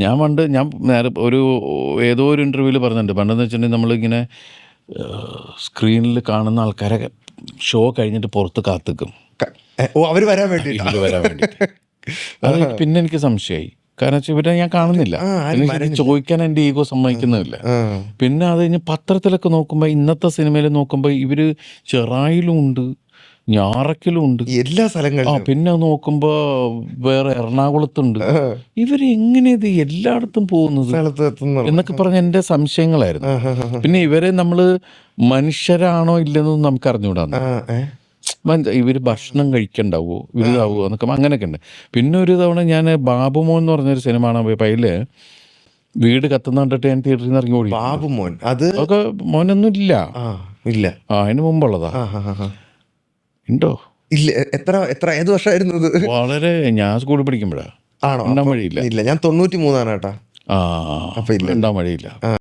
ഞാൻ നേരെ ഏതോ ഒരു ഇൻ്റർവ്യൂവിൽ പറഞ്ഞിട്ടുണ്ട്. പണ്ടെന്ന് വെച്ചിട്ടുണ്ടെങ്കിൽ നമ്മളിങ്ങനെ സ്ക്രീനിൽ കാണുന്ന ആൾക്കാരെ ഷോ കഴിഞ്ഞിട്ട് പുറത്ത് കാത്തിക്കും അവർ വരാൻ വേണ്ടി വരാൻ വേണ്ടിയിട്ട്. അത് പിന്നെ എനിക്ക് സംശയമായി. കാരണം വെച്ചാൽ ഇവരെ ഞാൻ കാണുന്നില്ല, ചോദിക്കാൻ എൻ്റെ ഈഗോ സമ്മതിക്കുന്നില്ല. പിന്നെ അത് കഴിഞ്ഞ് പത്രത്തിലൊക്കെ നോക്കുമ്പോൾ, ഇന്നത്തെ സിനിമയിൽ നോക്കുമ്പോൾ ഇവർ ചെറായിലും ഉണ്ട്, ഞാറക്കിലും ഉണ്ട്, എല്ലാ സ്ഥലങ്ങളിലും. പിന്നെ നോക്കുമ്പോൾ വേറെ എറണാകുളത്തുണ്ട്. ഇവരെങ്ങനെ ഇത് എല്ലായിടത്തും പോകുന്നത് എന്നൊക്കെ പറഞ്ഞ എൻ്റെ സംശയങ്ങളായിരുന്നു. പിന്നെ ഇവരെ നമ്മൾ മനുഷ്യരാണോ ഇല്ലെന്നൊന്നും നമുക്ക് അറിഞ്ഞുകൂടാന്ന്. ഇവർ ഭക്ഷണം കഴിക്കണ്ടാവോ, ഇവരിതാവോ എന്നൊക്കെ അങ്ങനെയൊക്കെ ഉണ്ട്. പിന്നെ ഒരു തവണ ഞാൻ ബാബുമോൻ എന്ന് പറഞ്ഞൊരു സിനിമ കാണാൻ പോയപ്പോൾ അതിൽ വീട് കത്തുന്ന കണ്ടിട്ട് ഞാൻ തിയേറ്ററിൽ നിന്ന് ഇറങ്ങി ഓടി. ബാബുമോൻ അതൊക്കെ മോനൊന്നും ഇല്ല, അതിന് മുമ്പുള്ളതാ. ഉണ്ടോ? ഇല്ല. ഏത് വർഷമായിരുന്നു? വളരെ ഞാൻ സ്കൂളിൽ പഠിക്കുമ്പോഴാ. ആണോ? ഉണ്ടാൻ വഴിയില്ല. ഇല്ല, ഞാൻ 93 കേട്ടാ. അപ്പൊ ഇല്ല, ഉണ്ടാൻ വഴിയില്ല.